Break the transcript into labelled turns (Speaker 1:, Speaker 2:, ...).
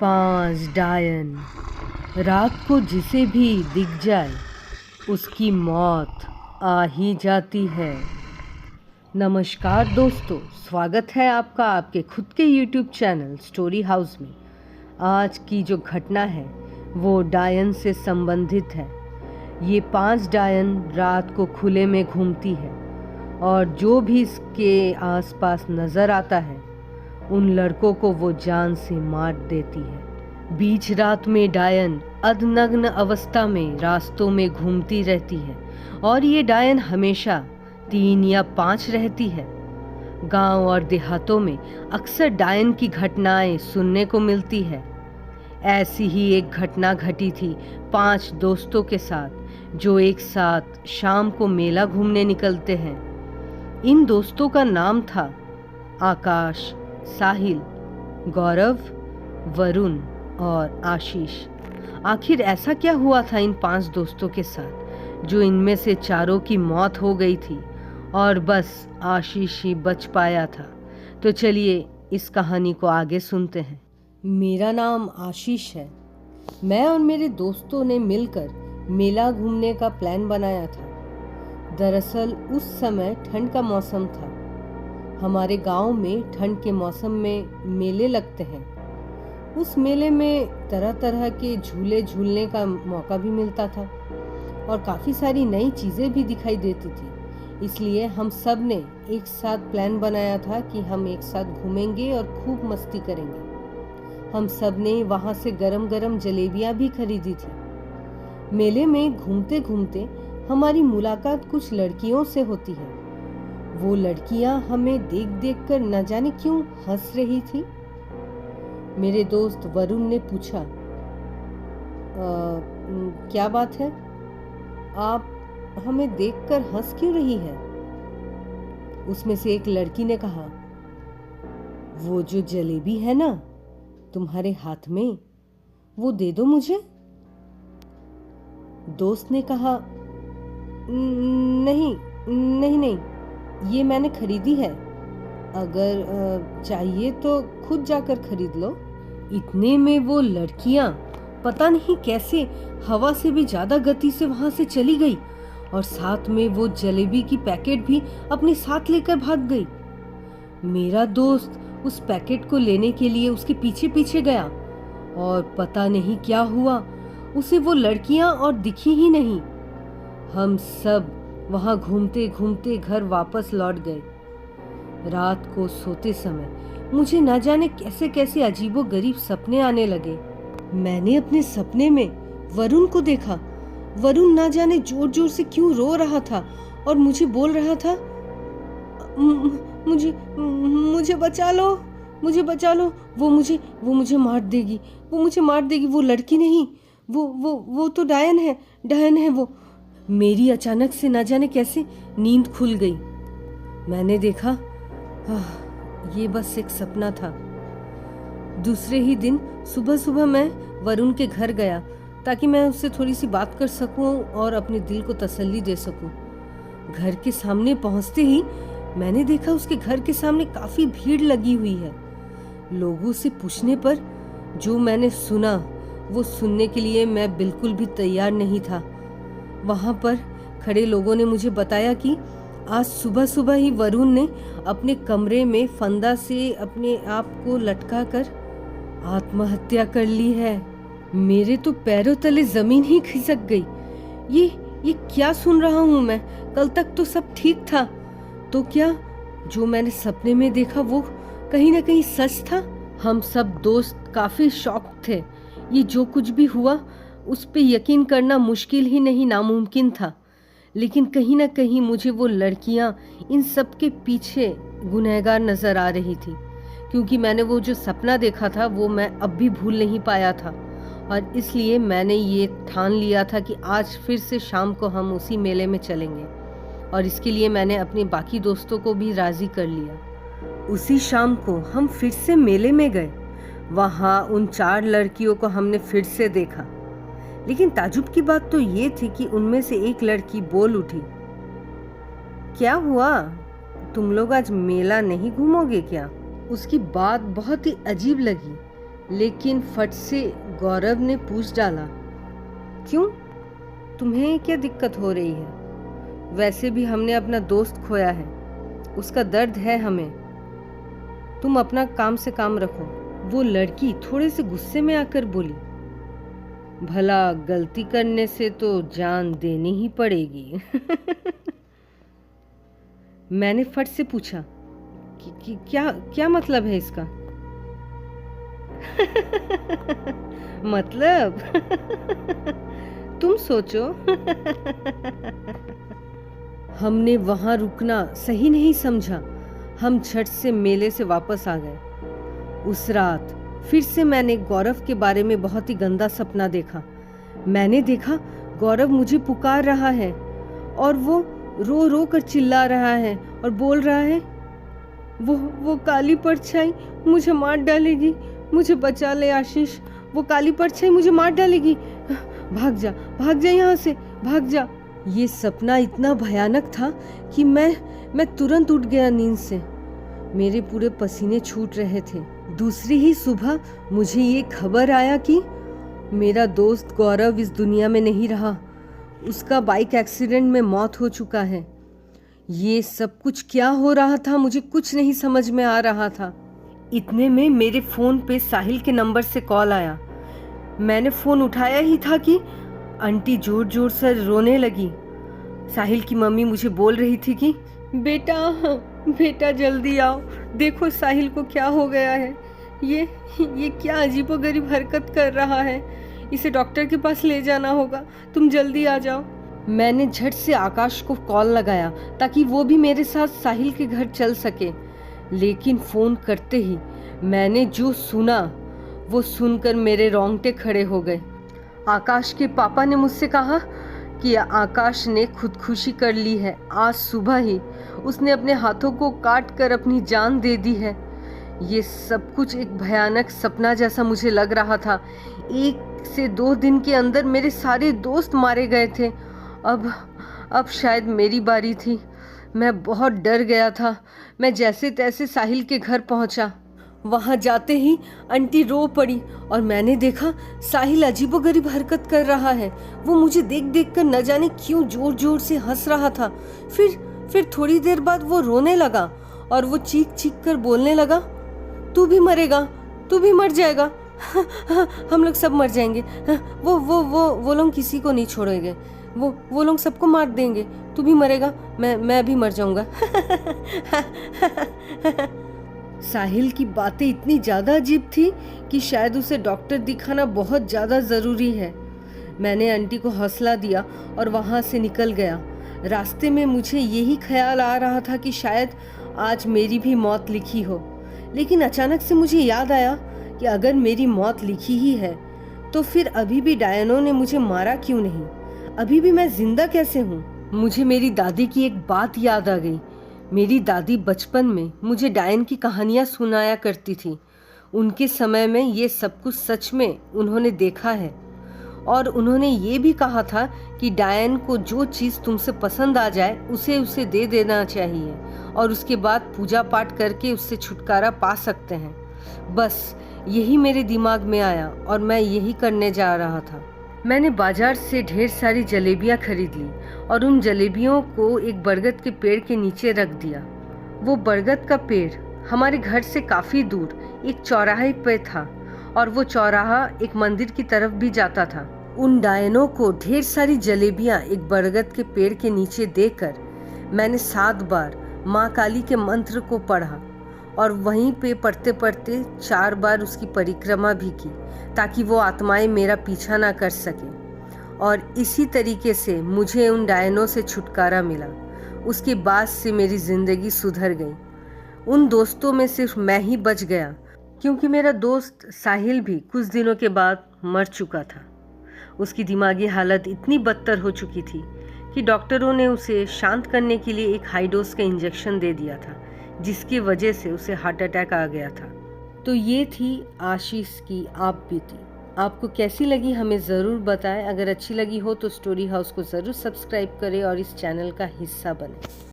Speaker 1: 5 डायन। रात को जिसे भी दिख जाए उसकी मौत आ ही जाती है। नमस्कार दोस्तों, स्वागत है आपका आपके खुद के YouTube चैनल स्टोरी हाउस में। आज की जो घटना है वो डायन से संबंधित है। ये 5 डायन रात को खुले में घूमती है और जो भी इसके आसपास नज़र आता है उन लड़कों को वो जान से मार देती है। बीच रात में डायन अर्धनग्न अवस्था में रास्तों में घूमती रहती है और ये डायन हमेशा 3 या 5 रहती है। गांव और देहातों में अक्सर डायन की घटनाएं सुनने को मिलती है। ऐसी ही एक घटना घटी थी 5 दोस्तों के साथ जो एक साथ शाम को मेला घूमने निकलते हैं। इन दोस्तों का नाम था आकाश, साहिल, गौरव, वरुण और आशीष। आखिर ऐसा क्या हुआ था इन 5 दोस्तों के साथ जो इनमें से चारों की मौत हो गई थी और बस आशीष ही बच पाया था? तो चलिए इस कहानी को आगे सुनते हैं। मेरा नाम आशीष है। मैं और मेरे दोस्तों ने मिलकर मेला घूमने का प्लान बनाया था। दरअसल उस समय ठंड का मौसम था। हमारे गांव में ठंड के मौसम में मेले लगते हैं। उस मेले में तरह तरह के झूले झूलने का मौका भी मिलता था और काफ़ी सारी नई चीज़ें भी दिखाई देती थी। इसलिए हम सब ने एक साथ प्लान बनाया था कि हम एक साथ घूमेंगे और खूब मस्ती करेंगे। हम सब ने वहाँ से गरम गरम जलेबियाँ भी खरीदी थी। मेले में घूमते घूमते हमारी मुलाकात कुछ लड़कियों से होती है। वो लड़कियां हमें देख देख कर न जाने क्यों हंस रही थी। मेरे दोस्त वरुण ने पूछा, क्या बात है, आप हमें देखकर हंस क्यों रही है? उसमें से एक लड़की ने कहा, वो जो जलेबी है ना तुम्हारे हाथ में, वो दे दो मुझे। दोस्त ने कहा, नहीं नहीं नहीं, ये मैंने खरीदी है, अगर चाहिए तो खुद जाकर खरीद लो। इतने में वो लड़कियां पता नहीं कैसे हवा से भी ज्यादा गति से वहां से चली गई और साथ में वो जलेबी की पैकेट भी अपने साथ लेकर भाग गई। मेरा दोस्त उस पैकेट को लेने के लिए उसके पीछे पीछे गया और पता नहीं क्या हुआ, उसे वो लड़कियां और दिखी ही नहीं। हम सब वहां घूमते घूमते घर वापस लौट गए। रात को सोते समय मुझे न जाने कैसे कैसे अजीबोगरीब सपने आने लगे। मैंने अपने सपने में वरुण को देखा। वरुण न जाने जोर जोर से क्यों रो रहा था और मुझे बोल रहा था, मुझे बचा लो, मुझे बचा लो, वो मुझे मार देगी, वो मुझे मार देगी, वो लड़की नहीं, वो तो डायन है वो। मेरी अचानक से न जाने कैसे नींद खुल गई। मैंने देखा ये बस एक सपना था। दूसरे ही दिन सुबह सुबह मैं वरुण के घर गया ताकि मैं उससे थोड़ी सी बात कर सकूं और अपने दिल को तसल्ली दे सकूं। घर के सामने पहुंचते ही मैंने देखा उसके घर के सामने काफी भीड़ लगी हुई है। लोगों से पूछने पर जो मैंने सुना वो सुनने के लिए मैं बिल्कुल भी तैयार नहीं था। वहां पर खड़े लोगों ने मुझे बताया कि आज सुबह सुबह ही वरुण ने अपने कमरे में फंदा से अपने आप को लटका कर आत्महत्या कर ली है। मेरे तो पैरों तले जमीन ही खिसक गई। ये क्या सुन रहा हूँ मैं? कल तक तो सब ठीक था, तो क्या जो मैंने सपने में देखा वो कहीं ना कहीं सच था? हम सब दोस्त काफी शॉक थे। ये जो कुछ भी हुआ उस पे यकीन करना मुश्किल ही नहीं, नामुमकिन था। लेकिन कहीं ना कहीं मुझे वो लड़कियां इन सब के पीछे गुनहगार नजर आ रही थी, क्योंकि मैंने वो जो सपना देखा था वो मैं अब भी भूल नहीं पाया था और इसलिए मैंने ये ठान लिया था कि आज फिर से शाम को हम उसी मेले में चलेंगे और इसके लिए मैंने अपने बाकी दोस्तों को भी राजी कर लिया। उसी शाम को हम फिर से मेले में गए। वहाँ उन 4 लड़कियों को हमने फिर से देखा, लेकिन ताजुब की बात तो ये थी कि उनमें से एक लड़की बोल उठी, क्या हुआ, तुम लोग आज मेला नहीं घूमोगे क्या? उसकी बात बहुत ही अजीब लगी, लेकिन फट से गौरव ने पूछ डाला, क्यों? तुम्हें क्या दिक्कत हो रही है? वैसे भी हमने अपना दोस्त खोया है, उसका दर्द है हमें। तुम अपना काम से काम रखो। वो लड़की थोड़े से गुस्से में आकर बोली, भला गलती करने से तो जान देनी ही पड़ेगी। मैंने फट से पूछा कि क्या मतलब है इसका? मतलब तुम सोचो। हमने वहां रुकना सही नहीं समझा। हम झट से मेले से वापस आ गए। उस रात फिर से मैंने गौरव के बारे में बहुत ही गंदा सपना देखा। मैंने देखा गौरव मुझे पुकार रहा है और वो रो रो कर चिल्ला रहा है और बोल रहा है, वो काली परछाई मुझे मार डालेगी, मुझे बचा ले आशीष, वो काली परछाई मुझे मार डालेगी, भाग जा यहाँ से, भाग जा। ये सपना इतना भयानक था कि मैं तुरंत उठ गया नींद से। मेरे पूरे पसीने छूट रहे थे। दूसरी ही सुबह मुझे ये खबर आया कि मेरा दोस्त गौरव इस दुनिया में नहीं रहा, उसका बाइक एक्सीडेंट में मौत हो चुका है। ये सब कुछ क्या हो रहा था, मुझे कुछ नहीं समझ में आ रहा था। इतने में मेरे फ़ोन पे साहिल के नंबर से कॉल आया। मैंने फ़ोन उठाया ही था कि आंटी जोर जोर से रोने लगी। साहिल की मम्मी मुझे बोल रही थी कि बेटा जल्दी आओ, देखो साहिल को क्या हो गया है, ये क्या अजीबोगरीब हरकत कर रहा है, इसे डॉक्टर के पास ले जाना होगा, तुम जल्दी आ जाओ। मैंने झट से आकाश को कॉल लगाया ताकि वो भी मेरे साथ साहिल के घर चल सके। लेकिन फ़ोन करते ही मैंने जो सुना वो सुनकर मेरे रोंगटे खड़े हो गए। आकाश के पापा ने मुझसे कहा कि आकाश ने खुदकुशी कर ली है। आज सुबह ही उसने अपने हाथों को काट कर अपनी जान दे दी है। ये सब कुछ एक भयानक सपना जैसा मुझे लग रहा था। 1 से 2 दिन के अंदर मेरे सारे दोस्त मारे गए थे। अब शायद मेरी बारी थी। मैं बहुत डर गया था। मैं जैसे तैसे साहिल के घर पहुंचा। वहां जाते ही आंटी रो पड़ी और मैंने देखा साहिल अजीबोगरीब हरकत कर रहा है। वो मुझे देख देख कर न जाने क्यों जोर जोर से हंस रहा था। फिर थोड़ी देर बाद वो रोने लगा और वो चीख चीख कर बोलने लगा, तू भी मरेगा, तू भी मर जाएगा, हम लोग सब मर जाएंगे, वो लोग किसी को नहीं छोड़ेंगे, वो लोग सबको मार देंगे, तू भी मरेगा, मैं भी मर जाऊंगा। साहिल की बातें इतनी ज़्यादा अजीब थी कि शायद उसे डॉक्टर दिखाना बहुत ज़्यादा ज़रूरी है। मैंने आंटी को हौसला दिया और वहाँ से निकल गया। रास्ते में मुझे यही ख्याल आ रहा था कि शायद आज मेरी भी मौत लिखी हो। लेकिन अचानक से मुझे याद आया कि अगर मेरी मौत लिखी ही है तो फिर अभी भी डायनो ने मुझे मारा क्यों नहीं? अभी भी मैं जिंदा कैसे हूँ? मुझे मेरी दादी की एक बात याद आ गई। मेरी दादी बचपन में मुझे डायन की कहानियाँ सुनाया करती थी। उनके समय में ये सब कुछ सच में उन्होंने देखा है और उन्होंने ये भी कहा था कि डायन को जो चीज़ तुमसे पसंद आ जाए उसे दे देना चाहिए और उसके बाद पूजा पाठ करके उससे छुटकारा पा सकते हैं। बस यही मेरे दिमाग में आया और मैं यही करने जा रहा था। मैंने बाजार से ढेर सारी जलेबियाँ खरीद ली और उन जलेबियों को एक बरगद के पेड़ के नीचे रख दिया। वो बरगद का पेड़ हमारे घर से काफ़ी दूर एक चौराहे पे था और वो चौराहा एक मंदिर की तरफ भी जाता था। उन डायनों को ढेर सारी जलेबियाँ एक बरगद के पेड़ के नीचे देकर मैंने 7 बार माँ काली के मंत्र को पढ़ा और वहीं पे पढ़ते पढ़ते 4 बार उसकी परिक्रमा भी की ताकि वो आत्माएं मेरा पीछा ना कर सकें। और इसी तरीके से मुझे उन डायनों से छुटकारा मिला। उसके बाद से मेरी ज़िंदगी सुधर गई। उन दोस्तों में सिर्फ मैं ही बच गया क्योंकि मेरा दोस्त साहिल भी कुछ दिनों के बाद मर चुका था। उसकी दिमागी हालत इतनी बदतर हो चुकी थी कि डॉक्टरों ने उसे शांत करने के लिए एक हाई डोज का इंजेक्शन दे दिया था, जिसकी वजह से उसे हार्ट अटैक आ गया था। तो ये थी आशीष की आप बीती। आपको कैसी लगी हमें ज़रूर बताएं। अगर अच्छी लगी हो तो स्टोरी हाउस को ज़रूर सब्सक्राइब करें और इस चैनल का हिस्सा बनें।